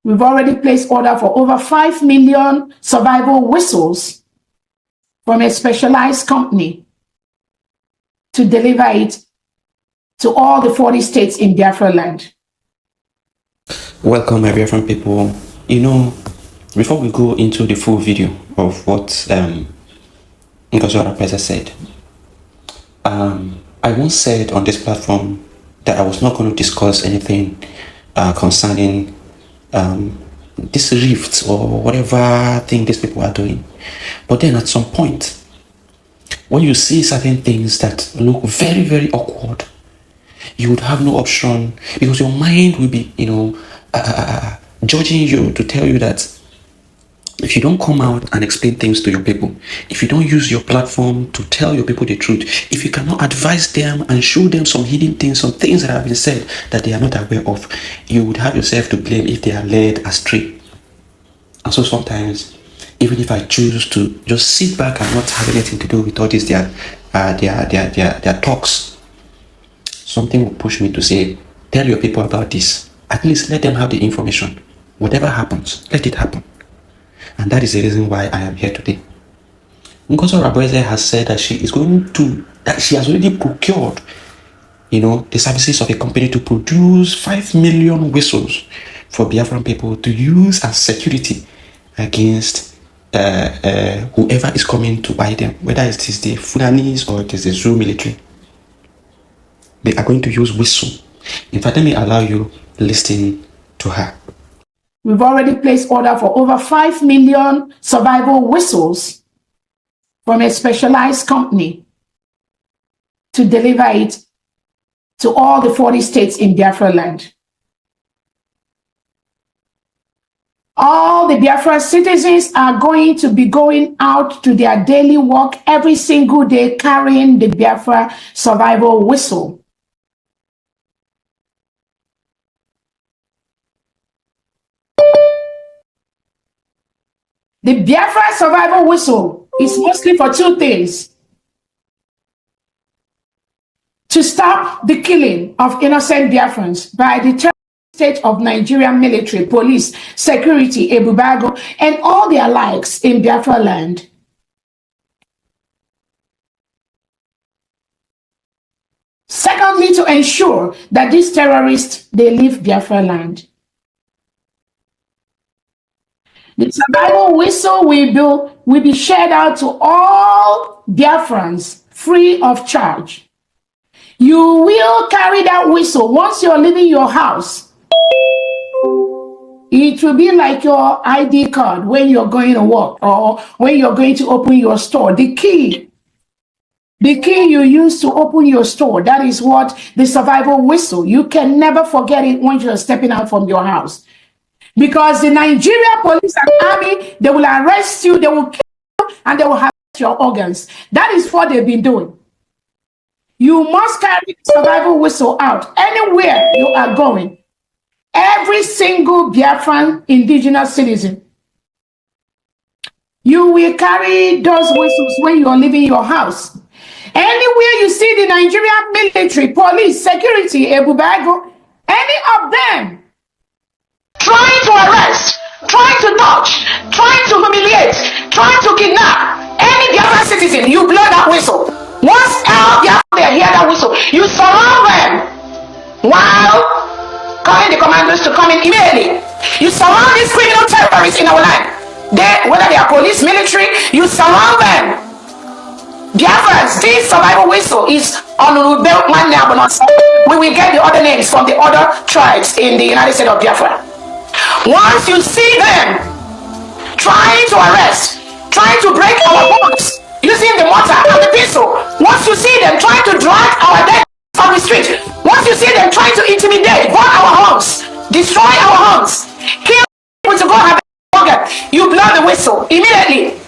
We've already placed order for over 5 million survival whistles from a specialized company to deliver it to all the 40 states in Biafra land. Welcome, my Biafran people. Before we go into the full video of what Ngozi Orabueze said, I once said on this platform that I was not going to discuss anything concerning this rift or whatever thing these people are doing. But then at some point, when you see certain things that look very, very awkward, you would have no option, because your mind will be, judging you to tell you that if you don't come out and explain things to your people, if you don't use your platform to tell your people the truth, if you cannot advise them and show them some hidden things, some things that have been said that they are not aware of, you would have yourself to blame if they are led astray. And so sometimes, even if I choose to just sit back and not have anything to do with all this, their talks, something will push me to say, tell your people about this. At least let them have the information. Whatever happens, let it happen. And that is the reason why I am here today. Ngozi Orabueze has said that she has already procured, the services of a company to produce 5 million whistles for Biafran people to use as security against whoever is coming to buy them, whether it is the Fulanis or it is the Zoo military. They are going to use whistle. In fact, let me allow you listen to her. We've already placed order for over 5 million survival whistles from a specialized company to deliver it to all the 40 states in Biafra land. All the Biafra citizens are going to be going out to their daily work every single day carrying the Biafra survival whistle. The Biafra survival whistle is mostly for two things: to stop the killing of innocent Biafrans by the terrorist state of Nigerian military, police, security, Ebubago, and all their likes in Biafra land. Secondly, to ensure that these terrorists, they leave Biafra land. The survival whistle will be shared out to all Biafrans free of charge. You will carry that whistle once you're leaving your house. It will be like your ID card when you're going to work or when you're going to open your store. The key you use to open your store, that is what the survival whistle. You can never forget it when you're stepping out from your house. Because the Nigeria police and army, they will arrest you, they will kill you, and they will have your organs. That is what they've been doing. You must carry the survival whistle out anywhere you are going. Every single Biafran indigenous citizen. You will carry those whistles when you are leaving your house. Anywhere you see the Nigerian military, police, security, Ebubago, any of them trying to arrest, trying to touch, trying to humiliate, trying to kidnap any Biafran citizen, you blow that whistle. Once all Biafran hear that whistle, you surround them while calling the commandos to come in immediately. You surround these criminal terrorists in our land. Whether they are police, military, you surround them. Biafrans, this survival whistle is on Urubel. We will get the other names from the other tribes in the United States of Biafra. Once you see them trying to arrest, trying to break our bones using the mortar and the pistol, once you see them trying to drag our dead on the street, once you see them trying to intimidate, burn our homes, destroy our homes, kill people to go have a organ, you blow the whistle immediately.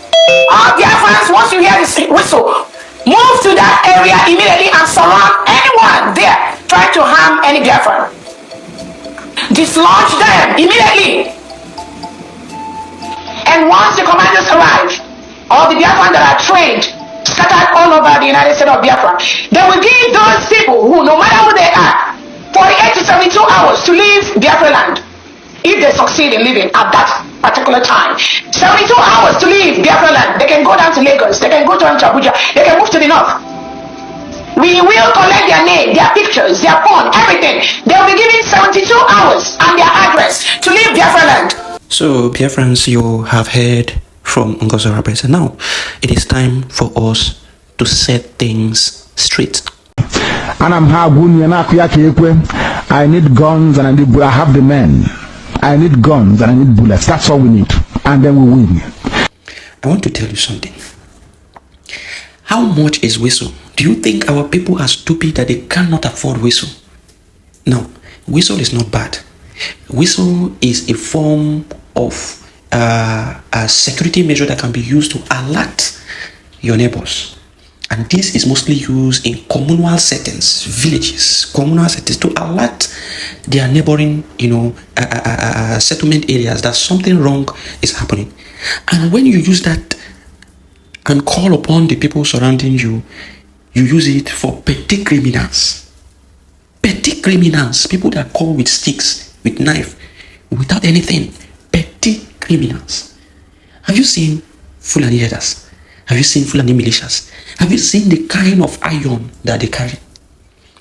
All Biafrans, once you hear this whistle, move to that area immediately and surround anyone there trying to harm any Biafran. Dislodge them immediately. And once the commandos arrive, all the Biafran that are trained, scattered all over the United States of Biafra, they will give those people who, no matter who they are, 48 to 72 hours to leave Biafra land. If they succeed in living at that particular time. 72 hours to leave Biafra land. They can go down to Lagos, they can go to Abuja, they can move to the north. We will collect their name, their pictures, their phone, everything. They'll be given 72 hours and their address to leave Biafra land. So, Biafrans, you have heard from Ngozi Orabueze. Now, it is time for us to set things straight. And I need guns and I have the men. I need guns and I need bullets. That's all we need. And then we win. I want to tell you something. How much is whistle? Do you think our people are stupid that they cannot afford whistle? No, whistle is not bad. Whistle is a form of a security measure that can be used to alert your neighbors. And this is mostly used in communal settings, villages, communal settings, to alert their neighboring, settlement areas that something wrong is happening. And when you use that and call upon the people surrounding you, you use it for petty criminals. Petty criminals, people that come with sticks, with knife, without anything. Petty criminals. Have you seen Fulani herders? Have you seen Fulani militias? Have you seen the kind of iron that they carry?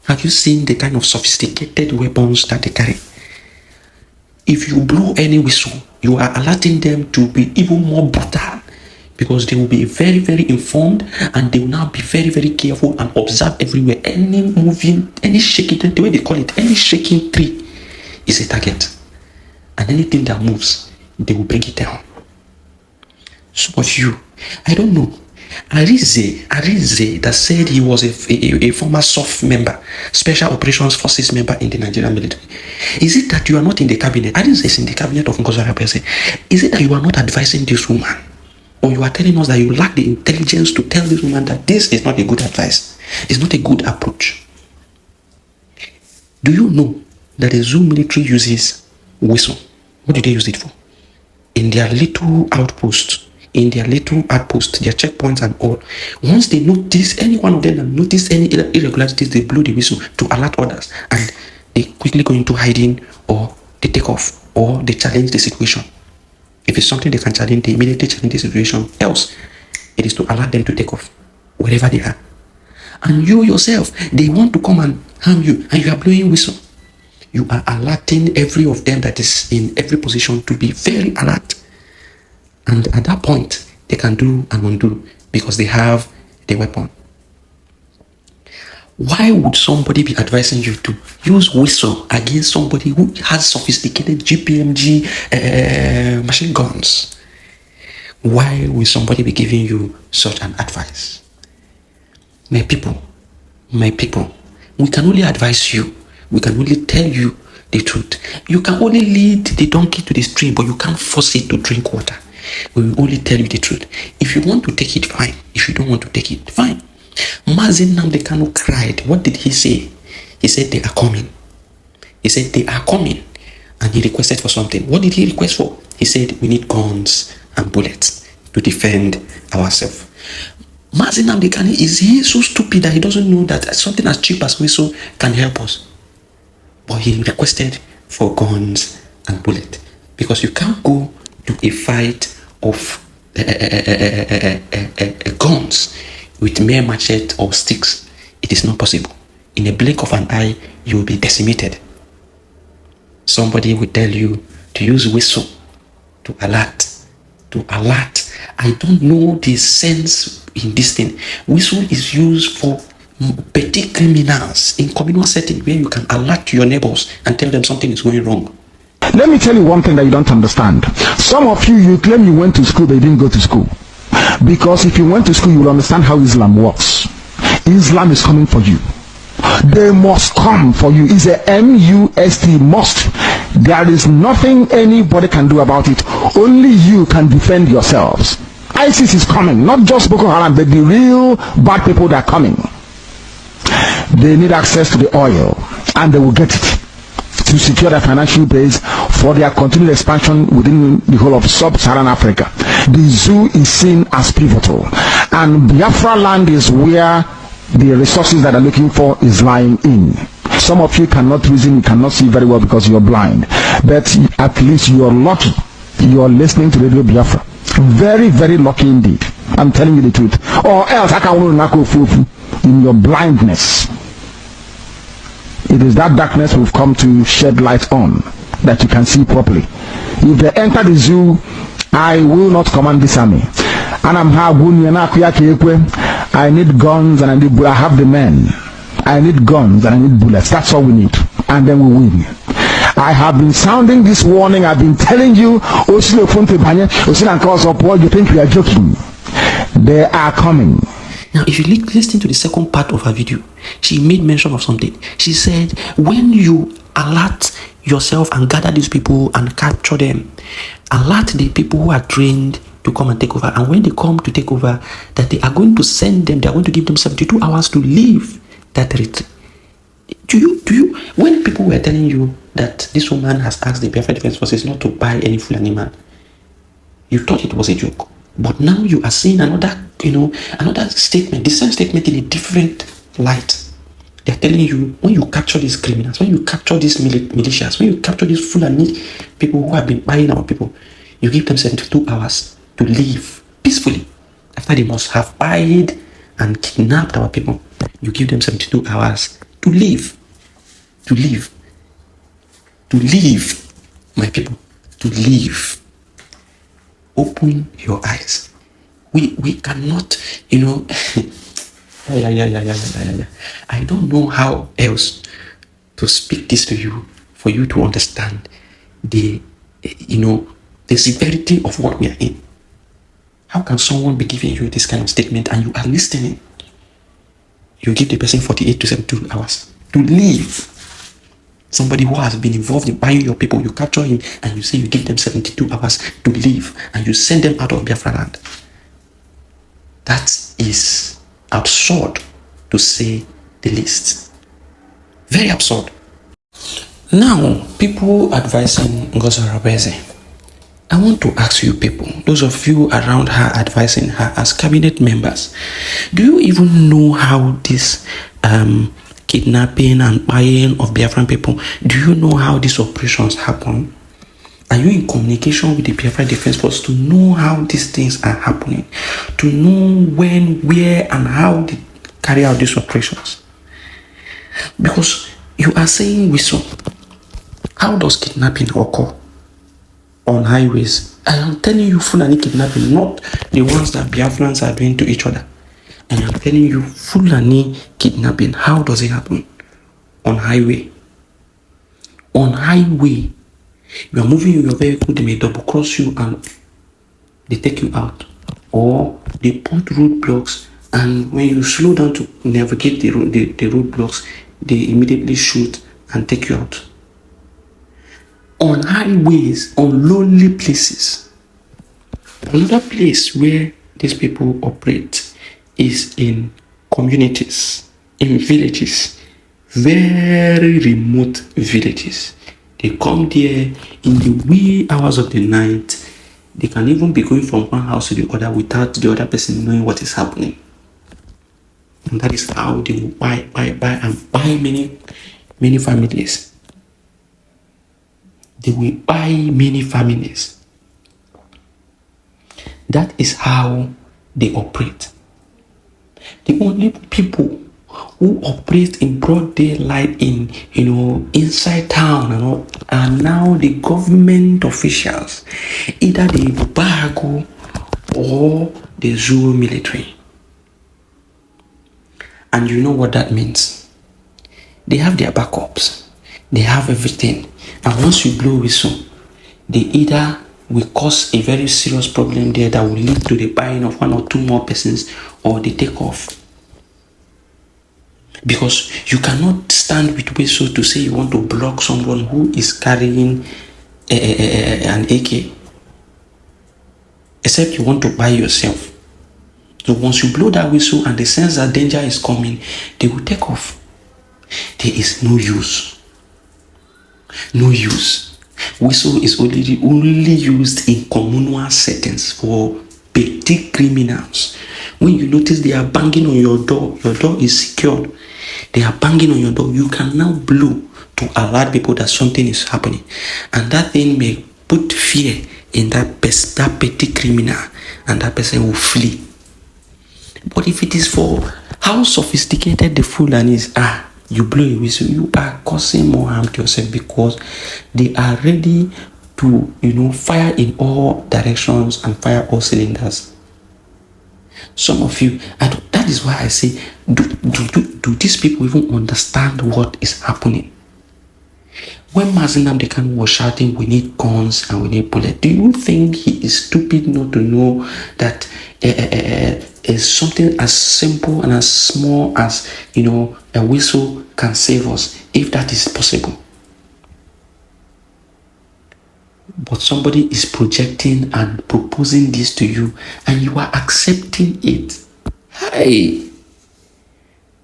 Have you seen the kind of sophisticated weapons that they carry? If you blow any whistle, you are alerting them to be even more brutal, because they will be very, very informed, and they will now be very, very careful and observe everywhere. Any moving, any shaking, the way they call it, any shaking tree is a target. And anything that moves, they will bring it down. Some of you, I don't know, Arize that said he was a former SOF member, Special Operations Forces member in the Nigerian military. Is it that you are not in the cabinet? Arize is in the cabinet of Ngozi Orabueze. Is it that you are not advising this woman? Or you are telling us that you lack the intelligence to tell this woman that this is not a good advice, it's not a good approach? Do you know that the Zoo military uses whistle? What do they use it for? In their little outposts, their checkpoints and all. Once they notice, any one of them that notice any irregularities, they blow the whistle to alert others, and they quickly go into hiding, or they take off, or they challenge the situation. If it's something they can challenge, they immediately challenge the situation. Else, it is to allow them to take off wherever they are. And you yourself, they want to come and harm you, and you are blowing whistle. You are alerting every of them that is in every position to be very alert. And at that point, they can do and undo, because they have the weapon. Why would somebody be advising you to use whistle against somebody who has sophisticated GPMG machine guns? Why will somebody be giving you such an advice? My people, we can only advise you. We can only tell you the truth. You can only lead the donkey to the stream, but you can't force it to drink water. We will only tell you the truth. If you want to take it, fine. If you don't want to take it, fine. Mazi Nnamdi Kanu cried. What did he say? He said they are coming. He said they are coming. And he requested for something. What did he request for? He said we need guns and bullets to defend ourselves. Mazi Nnamdi Kanu, is he so stupid that he doesn't know that something as cheap as whistle can help us? But he requested for guns and bullets, because you can't go to a fight of guns with mere machete or sticks. It is not possible. In a blink of an eye, you will be decimated. Somebody will tell you to use whistle to alert. I don't know the sense in this thing. Whistle is used for petty criminals in communal setting, where you can alert your neighbors and tell them something is going wrong. Let me tell you one thing that you don't understand. Some of you claim you went to school, but you didn't go to school. Because if you went to school, you will understand how Islam works. Islam is coming for you. They must come for you. It's a M-U-S-T, must. There is nothing anybody can do about it. Only you can defend yourselves. ISIS is coming, not just Boko Haram, but the real bad people that are coming. They need access to the oil, and they will get it to secure their financial base for their continued expansion within the whole of sub-Saharan Africa. The zoo is seen as pivotal, and Biafra land is where the resources that they're looking for is lying in. Some of you cannot reason, you cannot see very well because you're blind. But at least you are lucky. You are listening to Radio Biafra. Very, very lucky indeed. I'm telling you the truth. Or else I can knock off in your blindness. It is that darkness we've come to shed light on that you can see properly. If they enter the zoo, I will not command this army. And I need guns and I have the men. I need guns and I need bullets. That's all we need. And then we win. I have been sounding this warning. I've been telling you, you think we are joking. They are coming. Now, if you listen to the second part of her video, she made mention of something. She said, when you alert yourself and gather these people and capture them, alert the people who are trained to come and take over. And when they come to take over, that they are going to send them, they are going to give them 72 hours to leave that territory. Do you, when people were telling you that this woman has asked the Biafra Defense Forces not to buy any Fulani man, you thought it was a joke. But now you are seeing another statement, the same statement in a different light. They're telling you, when you capture these criminals, when you capture these militias, when you capture these Fulani people who have been buying our people, you give them 72 hours to leave peacefully. After they must have buyed and kidnapped our people, you give them 72 hours to leave. To leave. To leave, my people. To leave. Open your eyes. We cannot, I don't know how else to speak this to you for you to understand the severity of what we are in. How can someone be giving you this kind of statement and you are listening? You give the person 48 to 72 hours to leave. Somebody who has been involved in buying your people, you capture him and you say you give them 72 hours to leave and you send them out of Biafra land. That is absurd, to say the least. Very absurd. Now, people advising Ngozi Orabueze, I want to ask you people, those of you around her advising her as cabinet members, do you even know how this kidnapping and buying of Biafran people, do you know how these operations happen? Are you in communication with the Biafra Defense Force to know how these things are happening? To know when, where, and how they carry out these operations? Because you are saying whistle. How does kidnapping occur on highways? I am telling you, Fulani kidnapping, not the ones that Biafrans are doing to each other. I am telling you, Fulani kidnapping, how does it happen? On highway. On highway. You are moving your vehicle, they may double cross you and they take you out. Or they put roadblocks, and when you slow down to navigate the roadblocks, they immediately shoot and take you out. On highways, on lonely places. Another place where these people operate is in communities, in villages, very remote villages. They come there in the wee hours of the night. They can even be going from one house to the other without the other person knowing what is happening. And that is how they will buy many families. They will buy many families. That is how they operate. The only people who operate in broad daylight in inside town and all are now the government officials, either the Bago or the Zulu military. And you know what that means? They have their backups, they have everything, and once you blow whistle, they either will cause a very serious problem there that will lead to the buying of one or two more persons, or they take off. Because you cannot stand with whistle to say you want to block someone who is carrying an AK, except you want to buy yourself. So once you blow that whistle and they sense that danger is coming, they will take off. There is no use. No use. Whistle is only used in communal settings for petty criminals. When you notice they are banging on your door is secured. They are banging on your door. You can now blow to alert people that something is happening. And that thing may put fear in that petty criminal, and that person will flee. But if it is for how sophisticated the Fulanis are, you blow a whistle, you are causing more harm to yourself, because they are ready to, fire in all directions and fire all cylinders. Some of you, that is why I say, do these people even understand what is happening? When Mazinam Dekan was shouting, we need guns and we need bullets, do you think he is stupid not to know that something as simple and as small as, a whistle can save us, if that is possible? But somebody is projecting and proposing this to you, and you are accepting it. Hey,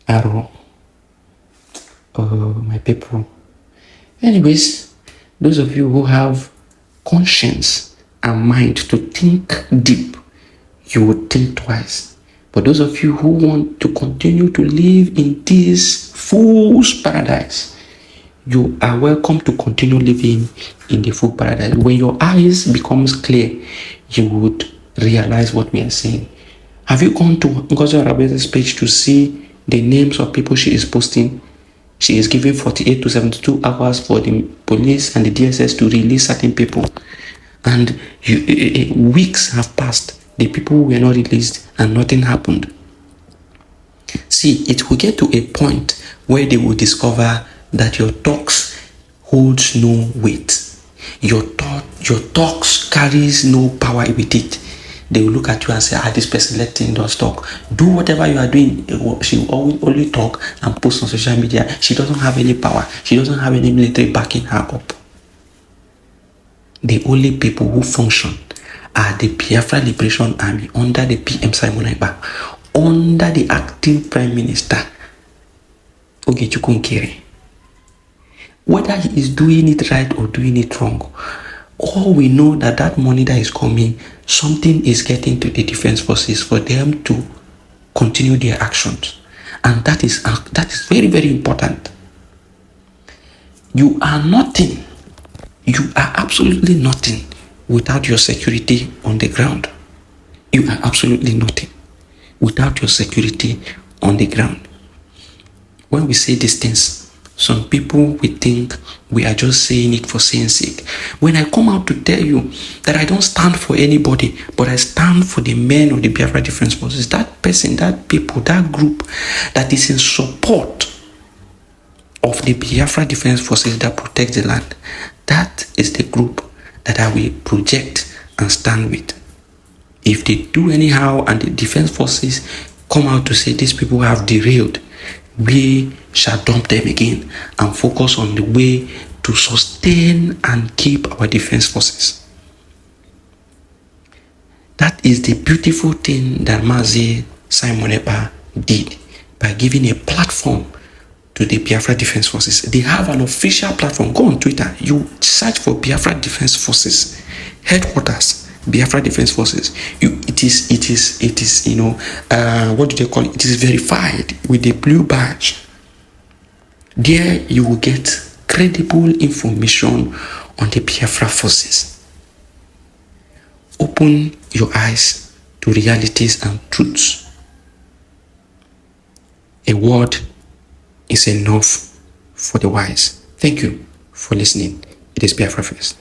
Arrow. Oh, my people. Anyways, those of you who have conscience and mind to think deep, you would think twice. But those of you who want to continue to live in this fool's paradise, you are welcome to continue living in the full paradise. When your eyes becomes clear, you would realize what we are saying. Have you gone to Ngozi Orabueze's page to see the names of people she is posting? She is giving 48 to 72 hours for the police and the DSS to release certain people. And weeks have passed. The people were not released and nothing happened. See, it will get to a point where they will discover that your talks holds no weight. Your talks carries no power with it. They will look at you and say, this person, let him just talk. Do whatever you are doing. She will only talk and post on social media. She doesn't have any power. She doesn't have any military backing her up. The only people who function are the Biafra Liberation Army under the PM Simon Ekpa, under the acting Prime Minister Ogechukwu Nkere. Whether he is doing it right or doing it wrong, all we know that money that is coming, something is getting to the defense forces for them to continue their actions. And that is very, very important. You are nothing. You are absolutely nothing without your security on the ground. You are absolutely nothing without your security on the ground. When we say these things, some people will think we are just saying it for saying sake. When I come out to tell you that I don't stand for anybody, but I stand for the men of the Biafra Defense Forces, that person, that people, that group that is in support of the Biafra Defense Forces that protect the land, that is the group that I will project and stand with. If they do anyhow and the defense forces come out to say these people have derailed, we shall dump them again and focus on the way to sustain and keep our defense forces. That is the beautiful thing that Mazi Simon Ekpa did by giving a platform to the Biafra Defense Forces. They have an official platform. Go on Twitter. You search for Biafra Defense Forces headquarters. Biafra Defense Forces. It is what do they call it? It is verified with the blue badge. There you will get credible information on the Biafra forces. Open your eyes to realities and truths. A word is enough for the wise. Thank you for listening. It is Biafra First.